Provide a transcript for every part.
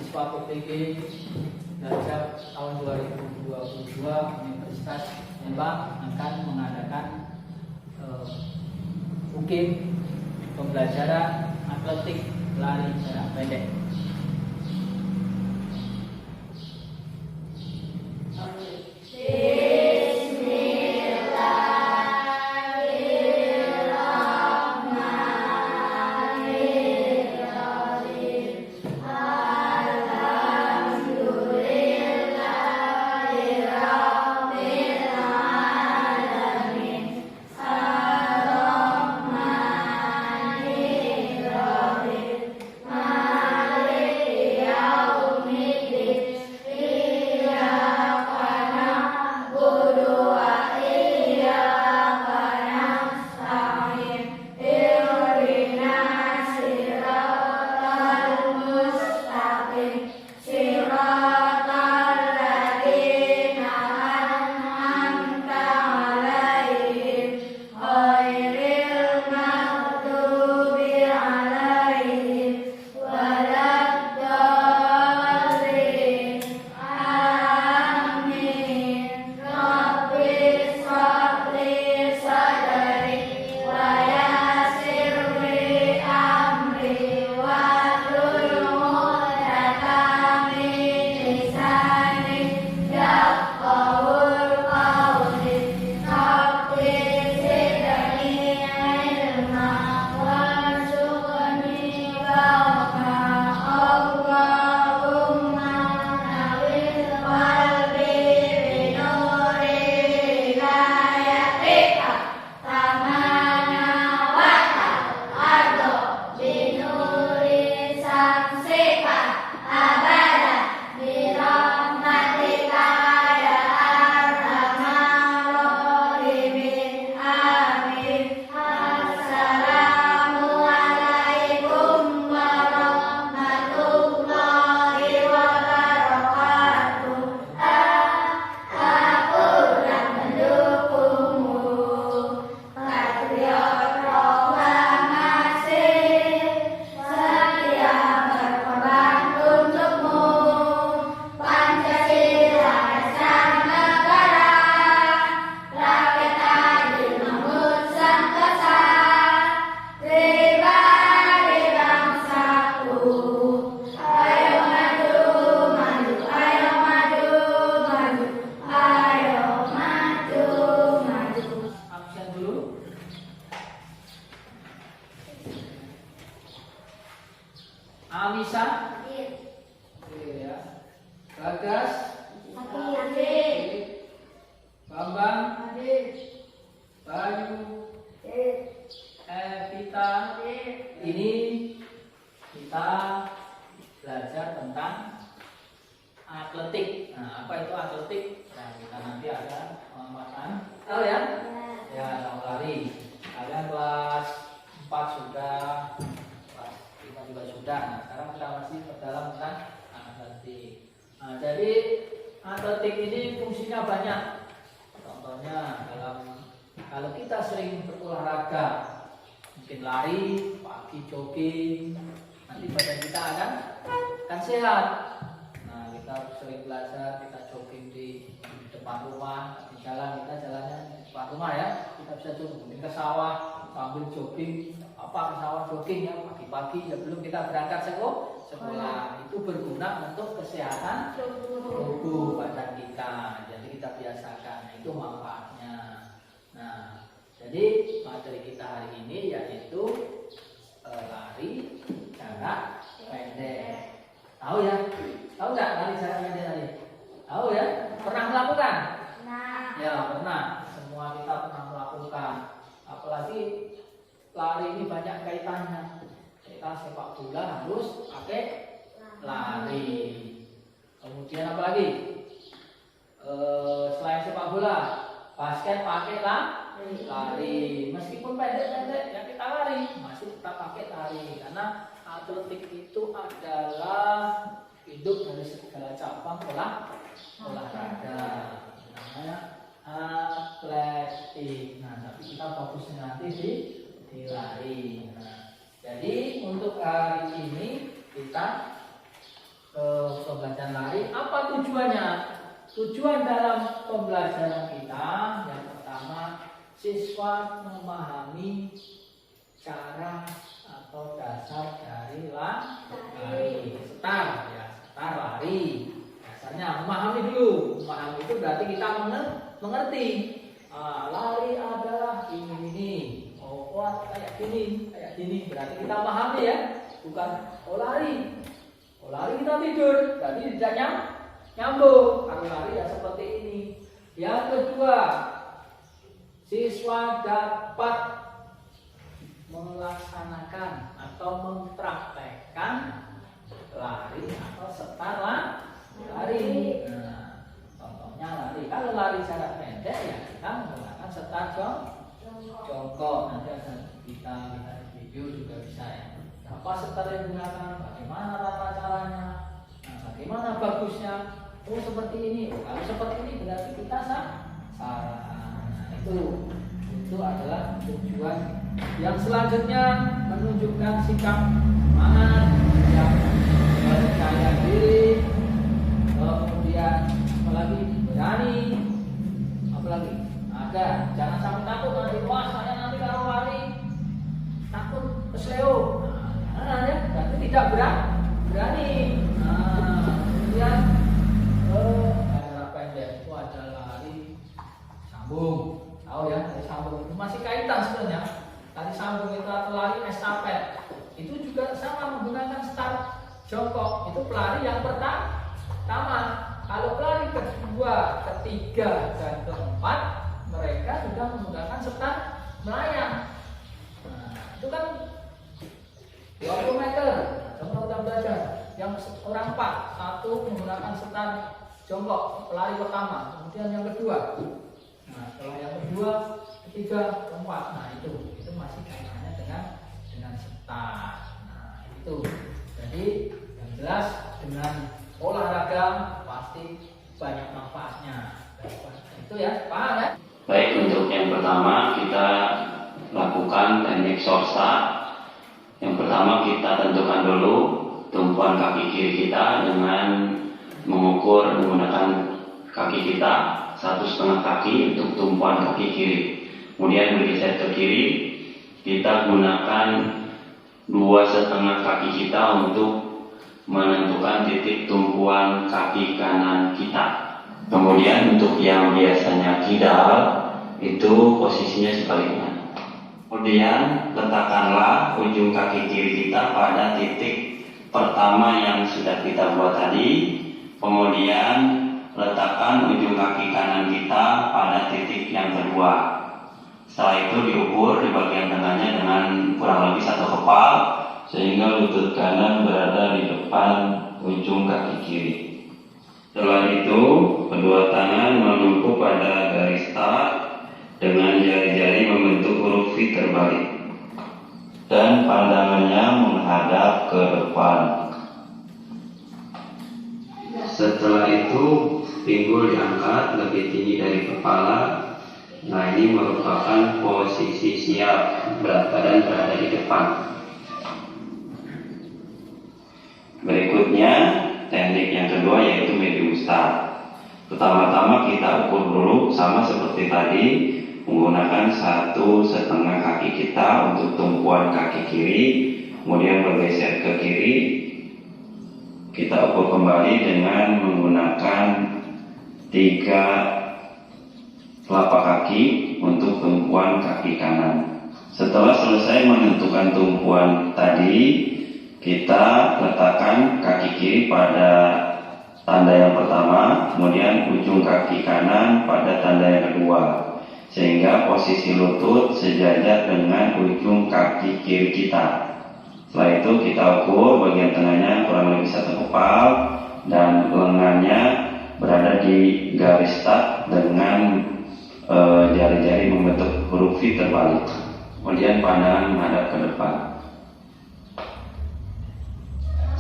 mahasiswa PPG belajar tahun 2022 Universitas Lembang akan mengadakan UKIM pembelajaran atletik lari jarak pendek. Amisa, ya. Bagas, Bambang, Bayu, Evita. Ini kita belajar tentang atletik. Nah, apa itu atletik? Nah, kita nanti ada pengamatan. Tahu ya? Ya, tahu lari. Kalian kelas 4 sudah, kelas 5 juga sudah. Nah, sekarang kita masih dalam tentang atletik. Nah, jadi atletik ini fungsinya banyak. Contohnya kalau kita sering berolahraga, mungkin lari, pagi jogging, nanti badan kita akan sehat. Nah, kita sering belajar, kita jogging di depan rumah, di jalan kita jalannya di depan rumah ya. Kita bisa jogging ke sawah sambil jogging, ke sawah jogging ya pagi-pagi sebelum kita berangkat sekolah. Itu berguna untuk kesehatan tubuh badan kita. Jadi kita biasakan, itu manfaatnya. Nah, jadi materi kita hari ini yaitu lari jarak pendek. Tahu ya? Tahu nggak lari jarak pendek tadi? Tahu ya? Pernah melakukan? Nah. Ya pernah. Semua kita pernah melakukan. Apalagi lari ini banyak kaitannya. Kita sepak bola harus pakai lari. Kemudian apa lagi? Selain sepak bola, basket pakai lari. Meskipun pendek-pendek ya kita lari, masih tetap pakai lari. Karena atletik itu adalah hidup dari segala cabang olahraga. Namanya atletik. Nah, tapi kita fokusnya nanti di lari. Nah, jadi untuk hari ini kita pembelajaran lari. Apa tujuannya? Tujuan dalam pembelajaran kita yang pertama, siswa memahami cara atau dasar dari lari. Start ya, start lari. Dasarnya memahami dulu. Memahami itu berarti kita mengerti. Lari adalah ini. Oh, kayak gini. Berarti kita memahami ya. Bukan lari. Lari kita tidur, berarti tidak nyambung. Kalau lari ya seperti ini. Yang kedua, siswa dapat melaksanakan atau mempraktekkan lari atau start lari. Nah, contohnya lari. Kalau lari jarak pendek ya kita menggunakan start jongkok. Nanti ada kita video juga bisa ya. Apa start yang digunakan? Bagaimana tata caranya? Nah, bagaimana bagusnya? Oh seperti ini. Kalau seperti ini berarti kita salah. Nah, itu adalah tujuan. Yang selanjutnya menunjukkan sikap semangat, yang percaya diri, kemudian apalagi berani, apalagi ada. Jangan sampai takut nanti, wah saya nanti kalau lari takut kesleo. Nah, ya, berarti tidak berani. Nah, kemudian jarak pendek itu ada lari sambung. Tahu ya, lari sambung itu masih kaitan sebenarnya. Lari sambung itu atau lari estafet itu juga sama menggunakan start jongkok. Itu pelari yang pertama. Kalau pelari kedua, ketiga, dan keempat mereka sudah menggunakan start melayang. Nah, itu kan 20 meter. Contoh kita belajar. Yang orang 4, satu menggunakan start jongkok, pelari pertama. Kemudian yang kedua. Nah, setelah yang kedua, ketiga, keempat. Nah, itu masih kaitannya dengan start. Nah, itu. Jadi yang jelas dengan olahraga pasti banyak manfaatnya. Itu ya, paham ya? Baik, untuk yang pertama kita lakukan teknik short start. Yang pertama kita tentukan dulu tumpuan kaki kiri kita dengan mengukur menggunakan kaki kita 1,5 kaki untuk tumpuan kaki kiri. Kemudian bergeser ke kiri, kita gunakan 2,5 kaki kita untuk menentukan titik tumpuan kaki kanan kita. Kemudian untuk yang biasanya kidal itu posisinya sebaliknya. Kemudian letakkanlah ujung kaki kiri kita pada titik pertama yang sudah kita buat tadi. Kemudian letakkan ujung kaki kanan kita pada titik yang kedua. Setelah itu diukur di bagian tengahnya dengan kurang lebih 1 kepal sehingga lutut kanan berada di depan ujung kaki kiri. Setelah itu kedua tangan menumpuk pada garis start dengan jari-jari membentuk huruf V terbalik dan pandangannya menghadap ke depan. Setelah itu pinggul diangkat lebih tinggi dari kepala. Nah, ini merupakan posisi siap, berat badan berada di depan. Berikutnya teknik yang kedua yaitu medium start. Pertama-tama kita ukur dulu sama seperti tadi, menggunakan 1,5 kaki kita untuk tumpuan kaki kiri, kemudian bergeser ke kiri. Kita ukur kembali dengan menggunakan 3 telapak kaki untuk tumpuan kaki kanan. Setelah selesai menentukan tumpuan tadi, kita letakkan kaki kiri pada tanda yang pertama, kemudian ujung kaki kanan pada tanda yang kedua, sehingga posisi lutut sejajar dengan ujung kaki kiri kita. Setelah itu kita ukur bagian tengahnya kurang lebih 1 kepal dan lengannya berada di garis start dengan jari-jari membentuk huruf V terbalik. Kemudian pandangan menghadap ke depan.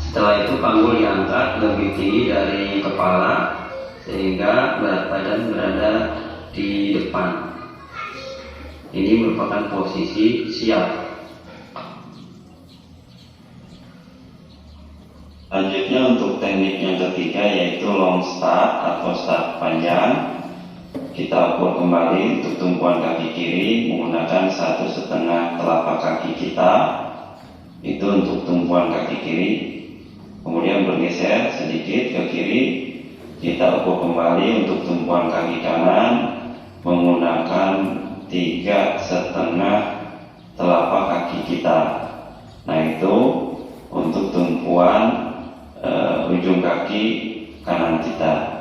Setelah itu panggul diangkat lebih tinggi dari kepala sehingga berat badan berada di depan. Ini merupakan posisi siap. Selanjutnya untuk teknik yang ketiga yaitu long start atau start panjang. Kita ukur kembali untuk tumpuan kaki kiri menggunakan 1,5 telapak kaki kita. Itu untuk tumpuan kaki kiri. Kemudian bergeser sedikit ke kiri. Kita ukur kembali untuk tumpuan kaki kanan menggunakan 3,5 telapak kaki kita. Nah, itu untuk tumpuan ujung kaki kanan kita.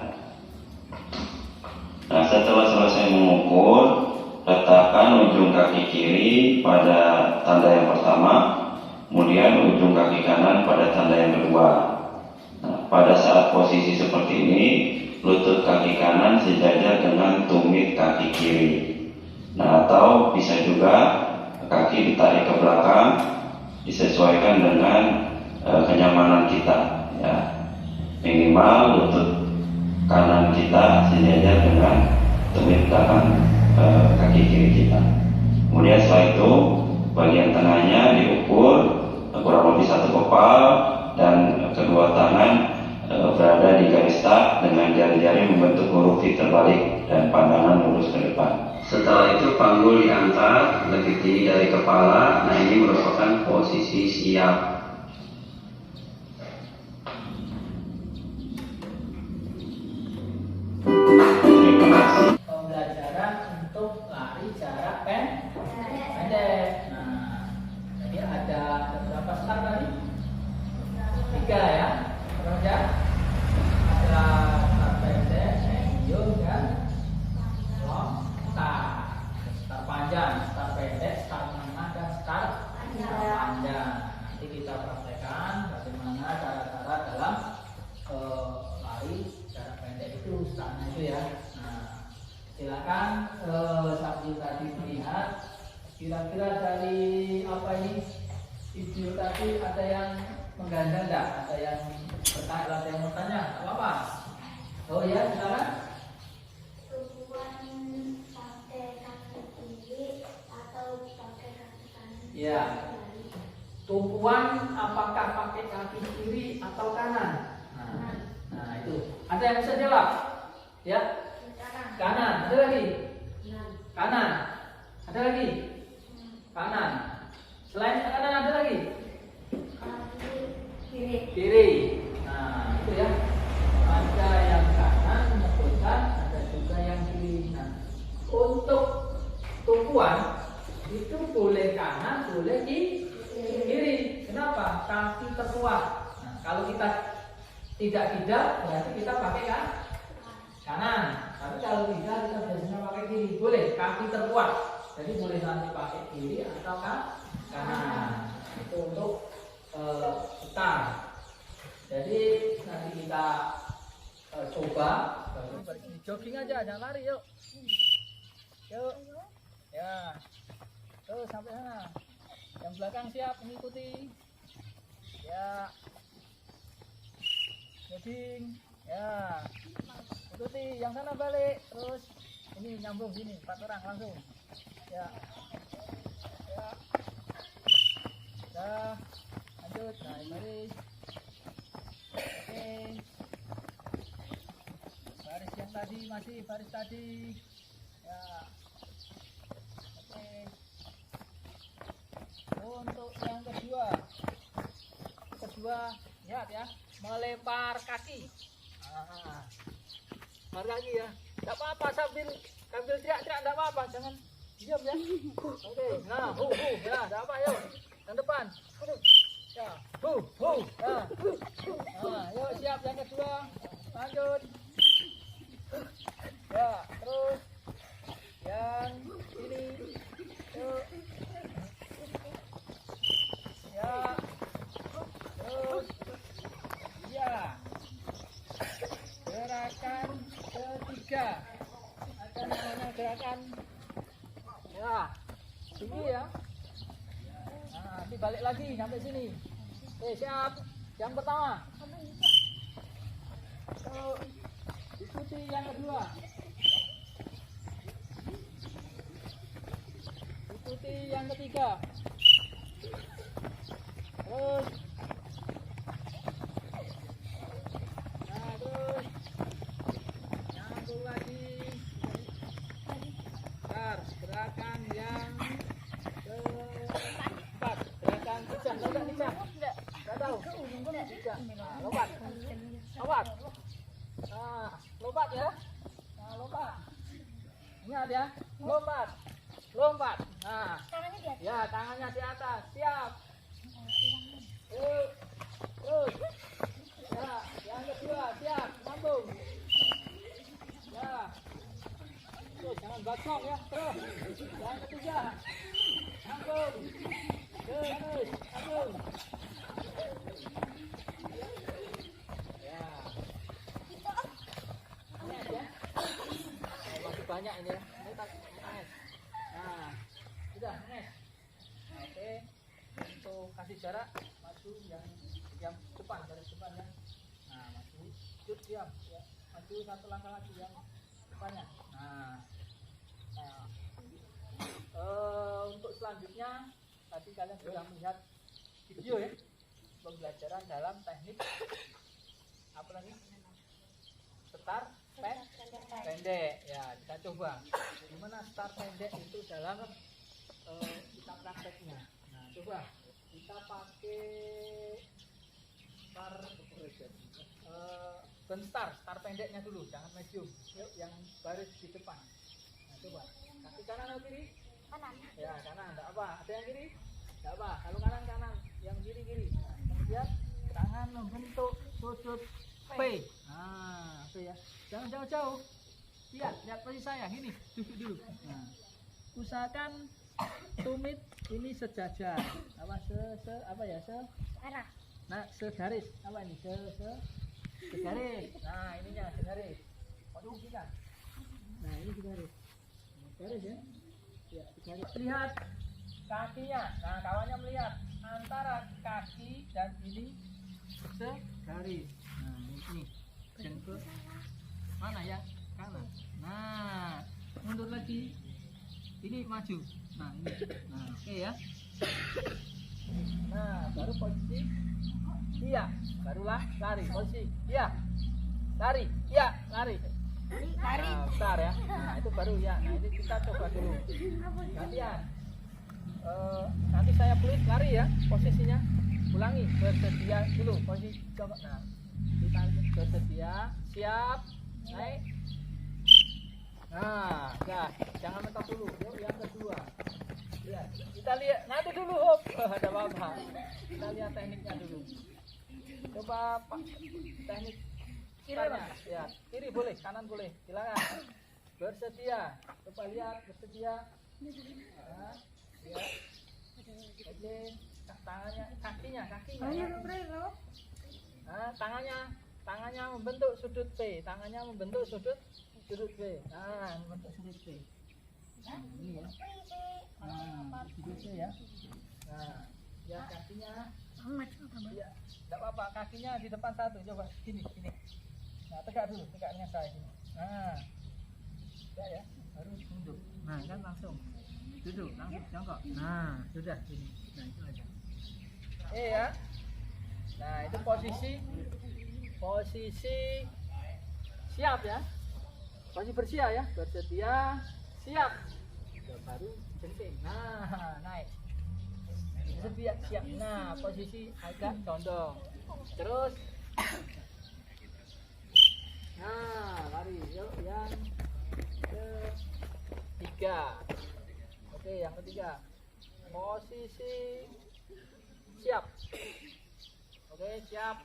Nah, setelah selesai mengukur, letakkan ujung kaki kiri pada tanda yang pertama, kemudian ujung kaki kanan pada tanda yang kedua. Nah, pada saat posisi seperti ini, lutut kaki kanan sejajar dengan tumit kaki kiri. Nah, atau bisa juga kaki ditarik ke belakang, disesuaikan dengan kenyamanan kita. Ya, minimal lutut kanan kita sejajar dengan tumit belakang kaki kiri kita. Kemudian setelah itu bagian tengahnya diukur kurang lebih 1 kepal dan kedua tangan berada di garis start dengan jari-jari membentuk huruf V terbalik dan pandangan lurus ke depan. Setelah itu panggul diangkat lebih tinggi dari kepala. Nah, ini merupakan posisi siap. Pembelajaran untuk lari jarak pendek. Nah, jadi ada berapa start tadi? 3 ya. Terus ya, ada start pendek, medium dan long start. Start panjang, start pendek, start menengah dan start panjang. Nanti kita praktekkan bagaimana cara-cara dalam lari jarak pendek itu, startnya itu ya. Silakan sambil tadi melihat kira-kira dari apa ini video tadi ada yang mengganjal enggak? Ada yang bertanya, ada yang mau tanya? Apa? Oh ya, silakan. Tumpuan pakai kaki kiri atau pakai kaki kanan? Ya. Tumpuan apakah pakai kaki kiri atau kanan? Nah itu. Ada yang bisa jawab? Ya. Kanan, ada lagi? Kanan, ada lagi? Kanan. Selain kanan ada lagi? Kiri. Nah, itu ya. Ada yang kanan menyebutkan, ada juga yang kiri. Nah, untuk tumpuan itu boleh kanan, boleh kiri. Kenapa? Kaki terkuat. Nah, kalau kita tidak berarti kita pakai kanan. Tapi kalau tidak, kita biasanya pakai kiri. Boleh, kaki terkuat. Jadi boleh nanti pakai kiri atau kanan. Itu untuk start. Jadi nanti kita coba. Jogging aja, jangan lari, yuk. Yuk. Ya. Terus sampai sana. Yang belakang siap mengikuti. Ya. Jogging. Ya. Ikuti, yang sana balik, terus ini nyambung sini, 4 orang langsung. Ya, ya, ya, lanjut, naik baris. Oke, baris yang tadi masih baris tadi. Ya, oke. Untuk yang kedua, lihat ya, melempar kaki. Lagi ya, tidak apa-apa sambil teriak-teriak, tidak apa-apa, jangan diam ya. Oke, nah, ya, tidak apa, yuk, yang depan, ya, ya, nah, yuk siap yang kedua, lanjut, ya, terus, yang ini, yuk, ya, terus, ya. Gerakan ketiga ada namanya gerakan ya sini ya. Nah, ini balik lagi sampai sini. Oke, siap. Yang pertama. Ikuti yang kedua. Ikuti yang ketiga. Terus Pecah. Nggak tahu. Tidak. Nah, lompat. Lompat. Nah, lompat ya. Nah, lompat. Ingat ya. Lompat. Lompat. Nah, ya tangannya di atas. Siap. Terus. Ya, yang kedua siap. Sambung. Ya. Terus jangan bacok ya. Terus. Yang ketiga. Sambung. Terus. Sambung. Ya. Nice ya. Masih banyak ini ya. Ini tak nice. Nah, sudah nice. Oke. Untuk kasih jarak maju yang depan dari depan ya. Nah, maju. Sudut diam ya. Maju satu langkah lagi yang depannya. Nah. Untuk selanjutnya tadi kalian sudah melihat video ya pembelajaran dalam teknik apa lagi? Setar pendek ya, kita coba gimana setar pendek itu dalam kita prakteknya. Nah, coba kita pakai star pendeknya dulu, jangan medium. Yuk, yang baris di depan. Nah, coba kaki kanan atau kiri? Kanan. Ya, kanan, enggak apa. Ada yang kiri? Enggak apa. Kalau kanan kanan, yang kiri kiri. Nah, kemudian tangan membentuk sudut P. Nah, P ya. Jangan jauh-jauh. Lihat posisi saya gini, duduk dulu. Nah, usahakan tumit ini sejajar. Apa Arah. Nah, segaris. Apa ini? Segaris. Nah, ininya segaris. Waduh, kita. Nah, ini segaris. Segaris ya. Ya, segaris. Lihat kakinya. Nah, kawannya melihat antara kaki dan ini segaris. Nah, ini. Jengkut. Mana ya? Kanan. Nah, mundur lagi. Ini maju. Nah, ini. Nah, oke ya. Nah, baru posisi iya, barulah lari. Posisi iya, lari, iya, lari. Nah, besar ya. Nah, itu baru ya. Nah, ini kita coba dulu. Gantian. Nanti saya pelit lari ya posisinya. Ulangi, bersedia dulu posisi coba. Nah, kita bersedia, siap, naik. Nah, ya, jangan mentok dulu. Yuk, yang kedua. Ya, kita lihat nanti dulu, hop. Ada apa? Kita lihat tekniknya dulu. Coba Pak, teknik kiri ya, kiri boleh, kanan boleh, silakan. Bersedia, coba lihat bersedia. Nah, ya. Oke, tangannya, kakinya. Nah, tangannya membentuk sudut P, sudut P. Nah, membentuk sudut P. Nah, ini ya. Nah, sudut P ya. Nah, ya kakinya. Ya, enggak apa-apa, kakinya di depan satu. Coba sini. Nah, tegak dulu, tegaknya saya sini. Nah. Ya, baru tunduk. Nah, kan langsung duduk, langsung jongkok. Nah, sudah ini. Nah, itu aja. Ya. Nah, itu posisi siap ya. Posisi bersiap ya, bersedia, siap. Baru jengking. Nah, naik. Siap. Nah, posisi agak condong. Terus. Nah, lari. Yuk, yang ketiga. Oke, yang ketiga. Posisi siap. Oke, siap.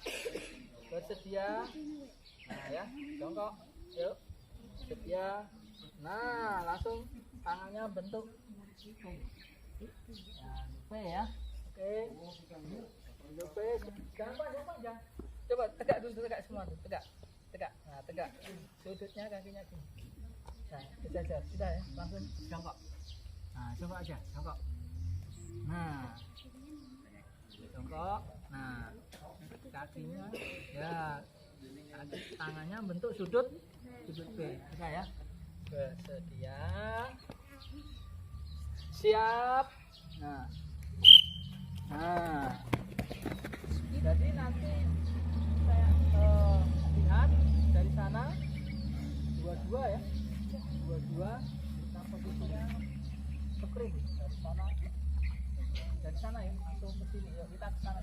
Bersedia. Nah, ya, jongkok. Yuk. Sedia. Nah, langsung tangannya bentuk P ya. Oke. Bentuk P. Jangan panjang. Coba tegak dulu, tegak semua tuh. Tegak. Nah, tegak. Sudutnya kakinya gini. Nah, sejajar. Sudah ya, langsung jongkok. Nah, jongkok aja, jongkok. Nah. Jongkok. Nah, kakinya ya. Tangannya bentuk sudut B. Bisa ya. Bersedia. Siap. Nah. Jadi nanti saya lihat dari sana dua-dua ya. Dua-dua kita posisinya sprint dari sana ya langsung ke sini. Yuk kita ke sana.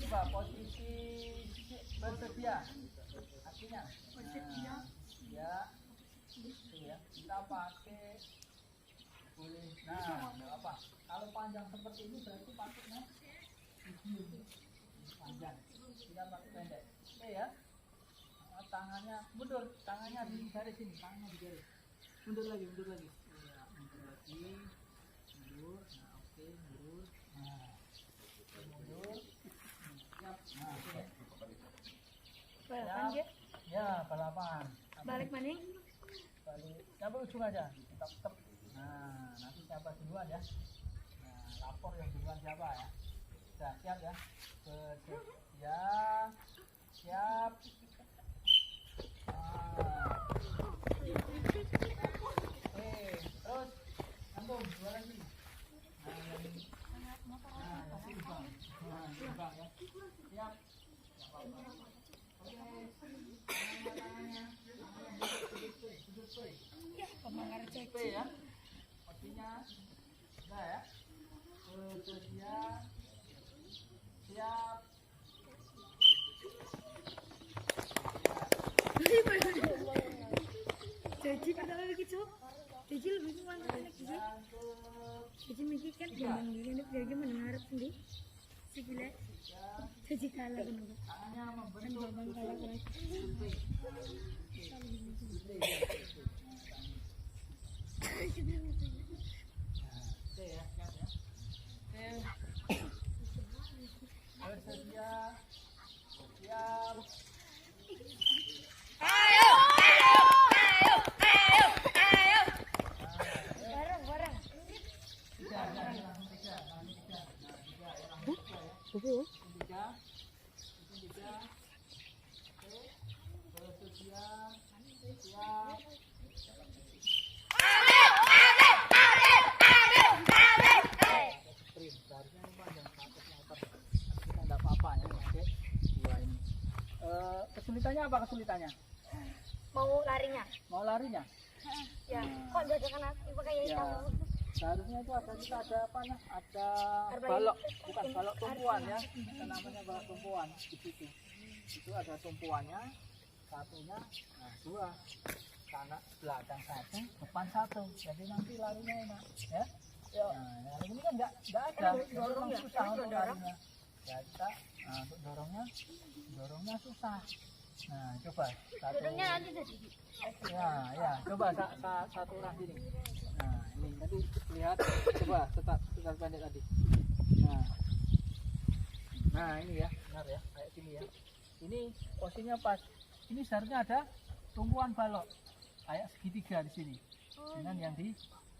coba posisi bersedia. Artinya bersedia. Ya. Itu ya. Kita pakai boleh. Nah, enggak apa. Kalau panjang seperti ini berarti pakainya panjang. Kita pakai pendek. Oke ya. Tangannya mundur, tangannya di garis sini, tangannya di garis. Mundur lagi. Ya, mundur lagi. Mundur. Nah, oke, mundur. Nah. Mundur. Siap. Nah, oke. Balapan dia. Ya, balapan. Balik maning. Balik. Sampai ujung aja. Tetap. Nah, nanti siapa duluan ya. Nah, lapor yang duluan siapa ya. Sudah siap ya. Bersedia. Siap. Terus sambung dua lagi. Timbang ya. Siap. P ya. Artinya sudah ya. Bersedia. Siap. Jadi padahal begitu. Jadi lebih kuat lagi. Jadi mikir kan jangan gini dia mendengar sendiri. Segila. Jadi kalah kan. Tangannya Kan jangan kalah kan. Oke ya, siap ya. Bersedia. Siap. Kesulitannya apa kesulitannya? Mau larinya? Mau larinya? Ya. Kok jajakan aku pakai Ya. hitam? Seharusnya itu ada apa nah? Ada balok, bukan balok tumpuan ya. Itu namanya balok tumpuan di situ. Itu ada tumpuannya, satunya, nah dua, kanan belakang satu, depan satu. Jadi nanti larinya enak, ya. Nah, yang ini kan nggak ada, dorong susah untuk larinya. Ya kita, nah, untuk dorongnya susah. Nah coba satu. Dorongnya nanti jadi. Ya, coba satu orang sini. Nah, ini nanti lihat, coba setar pendek tadi. Nah ini ya, benar ya, kayak gini ya. Ini posisinya pas. Ini seharusnya ada tumpuan balok, kayak segitiga di sini, dengan yang di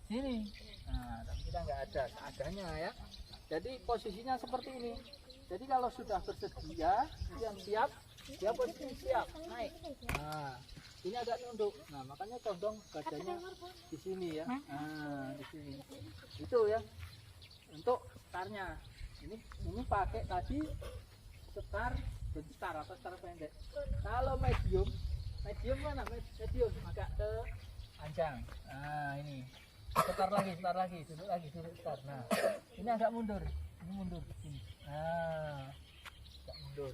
sini. Nah, tapi kita nggak ada, seadanya ya. Jadi posisinya seperti ini. Jadi kalau sudah bersedia, yang siap, dia posisi siap naik. Nah, ini agak nunduk. Nah, makanya condong badannya di sini ya. Nah, di sini. Itu ya. Untuk setarnya. Ini pakai tadi setar besar atau setar pendek. Kalau medium mana? Medium agak ke panjang. Nah, ini. Setar lagi, duduk setar. Nah, ini agak mundur. Ini mundur ke sini. Nah, agak mundur.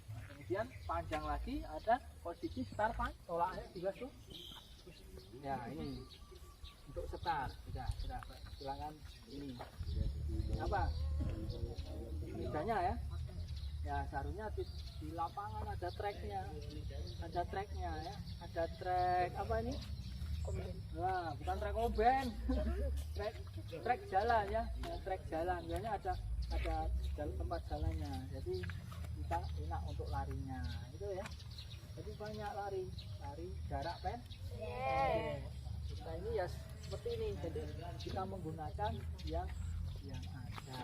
Kemudian panjang lagi ada posisi setar tolaknya juga tuh. Ya ini untuk setar sudah silakan ini apa bedanya ya. Ya seharusnya di lapangan ada treknya ya, ada trek apa ini? Nah, bukan trek oben, trek jalan ya, trek jalan. Biasanya ada tempat jalannya. Jadi kita enak untuk larinya itu ya. Jadi banyak lari jarak pendek. Kita ini ya seperti ini. Jadi kita menggunakan yang ada.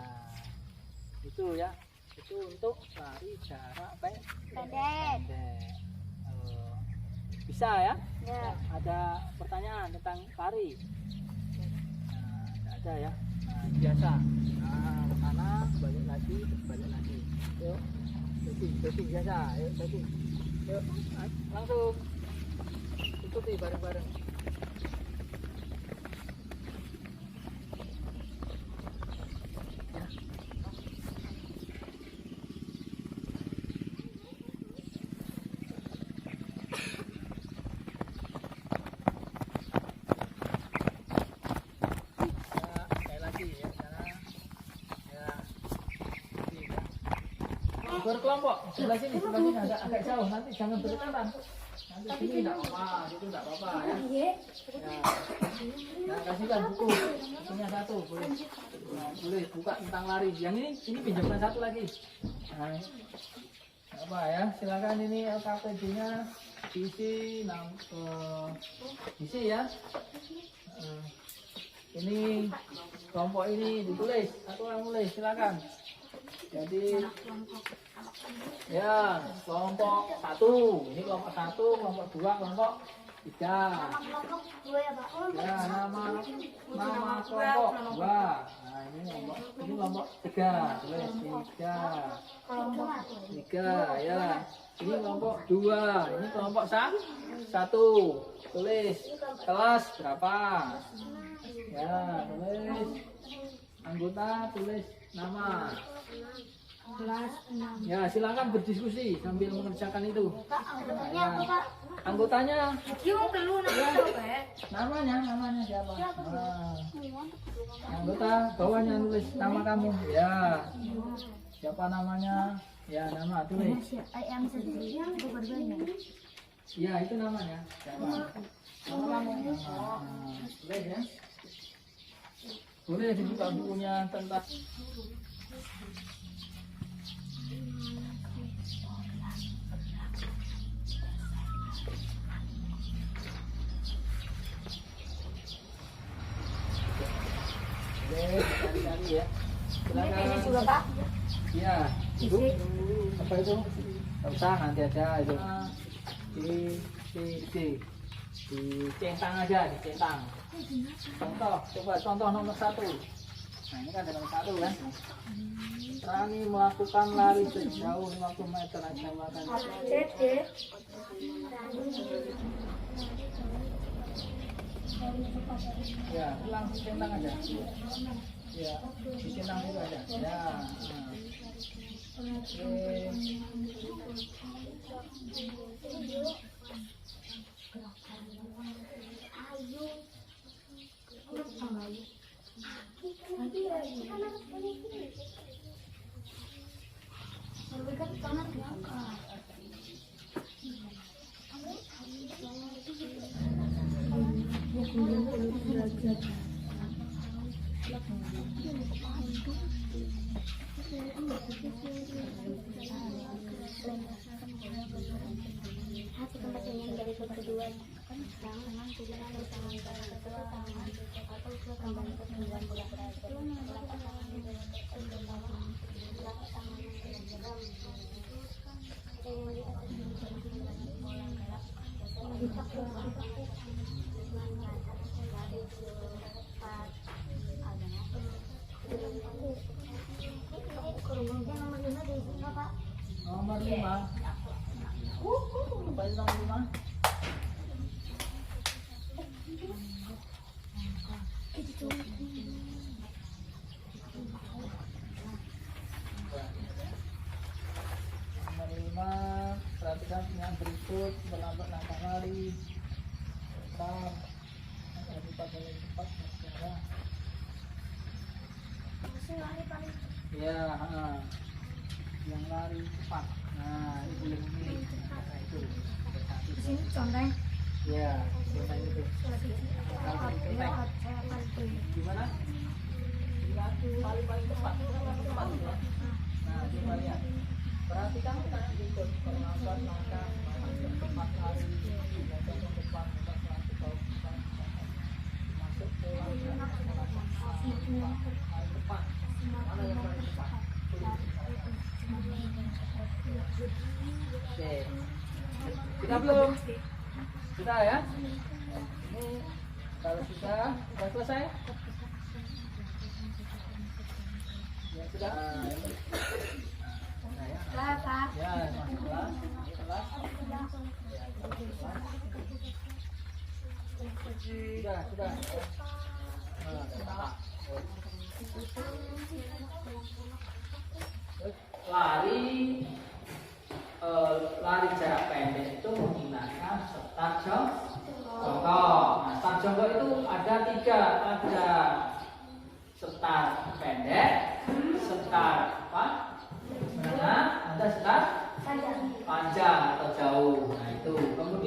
Itu ya. Itu untuk lari jarak pendek. Bisa ya? Ya. Ada pertanyaan tentang lari? Nah, ada ya. Nah, biasa. Nah, ke sana balik lagi. Yuk. Beting biasa, ayo beting. Yuk, langsung ikuti bareng-bareng. Ya. berkelompok. Sebelah sini agak jauh. Nanti jangan berdekatan. Nanti sini tidak apa-apa, itu tidak apa-apa ya. Nah, kasihkan buku. Bukunya satu, boleh. Nah, boleh buka tentang lari. Yang ini pinjamkan satu lagi. Nah, apa ya? Silakan ini LKPD-nya diisi ya. Ini kelompok ini ditulis, satu orang mulai, silakan. Jadi ya kelompok 1, ini kelompok 1, kelompok 2, kelompok 3. Ya nama kelompok 2. Nah ini kelompok 3, tulis 3 ya. Ini kelompok 2, ini kelompok 1, tulis kelas berapa. Ya, tulis anggota, tulis nama. Ya, silakan berdiskusi sambil mengerjakan itu. Nah, ya. Anggotanya, namanya siapa? Nah, anggota bawahnya tulis nama kamu. Ya, siapa namanya? Ya, nama tulis. Ya, itu namanya. Siapa? Nama kamu. Tulis ya. Boleh dibuka bukunya tentang cari ya. Silakan. Juga Pak? Iya. Ibu. Apa itu? Tidak usah nanti aja itu. Dicentang aja, dicentang. Contoh nomor 1. Nah ini kan ada nomor 1 kan. Rani melakukan lari sejauh 50 meter aja makan. Ya, langsung centang aja. Ya, dicentang itu aja. Ya. Nomor 5. Apa itu nomor 5? Nomor 5, perhatikan yang berikut berlambat langkah lari. Lari paling cepat negara. Ya, yang lari cepat. Nah, itu boleh memilih. Nah, itu. Sini contohnya. Ya, contoh itu. Gimana? Paling cepat. Ya. Nah, coba lihat. Perhatikan kita ikut perlambat langkah, cepat lari, jatuh ke depan, masuk ke paling depan. Mana yang paling cepat? Oke. Kita belum? Sudah ya? Ini kalau sudah selesai? Ya sudah. Pak. Ya, masuk kelas. Sudah. Lari jarak pendek itu menggunakan start jongkok. Nah, start jongkok itu ada 3, ada start pendek, start menengah, ada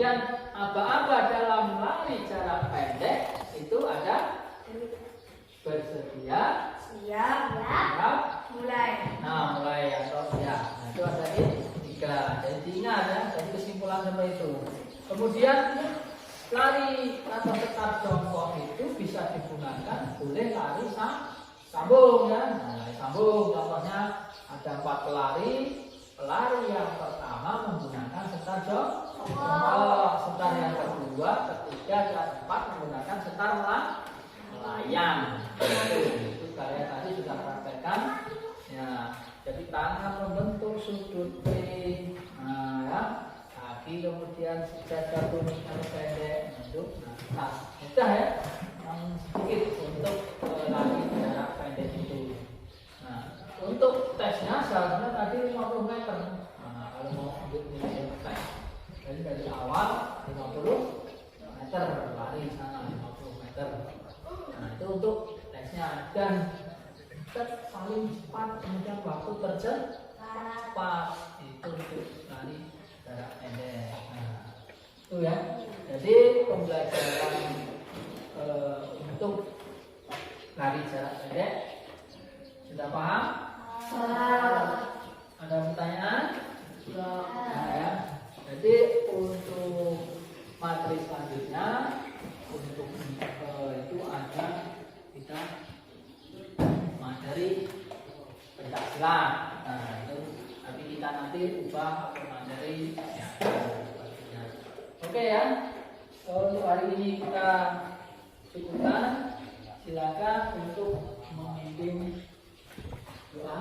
Kemudian aba-aba dalam lari jarak pendek itu ada bersedia, Siap. siap, Mulai. nah mulai atau siap. Nah itu ada ini 3. Jadi diingat ya, jadi kesimpulan seperti itu. Kemudian lari atau tetap jongkok itu bisa digunakan boleh lari sambung ya. Nah, lari sambung contohnya ada 4 pelari. Pelari yang pertama menggunakan setar jongkok, setar yang kedua, ketiga, dan 4 menggunakan setar melayang. Itu kalian tadi sudah praktekkan. Ya, jadi tangan membentuk sudut T, nah, ya. Kaki kemudian sejajar kuning atau pendek bentuk. Nah, mudah ya, yang sedikit untuk lari jarak pendek itu. Nah, untuk tesnya seharusnya tadi 50 meter. Nah, kalau mau ambil nilai tes, jadi dari awal 50 meter lari sana 50 meter. Nah, itu untuk tesnya dan paling cepat kemudian waktu tercepat itu untuk lari jarak pendek. Nah, itu ya. Jadi pembelajaran untuk lari jarak pendek sudah paham? Ada pertanyaan? Nah, ya. Jadi untuk materi selanjutnya untuk itu ada kita materi pencaksilat. Nah itu tapi kita nanti ubah ke materi ya. Oke ya. Untuk hari ini kita cukupkan. Silakan untuk memimpin doa.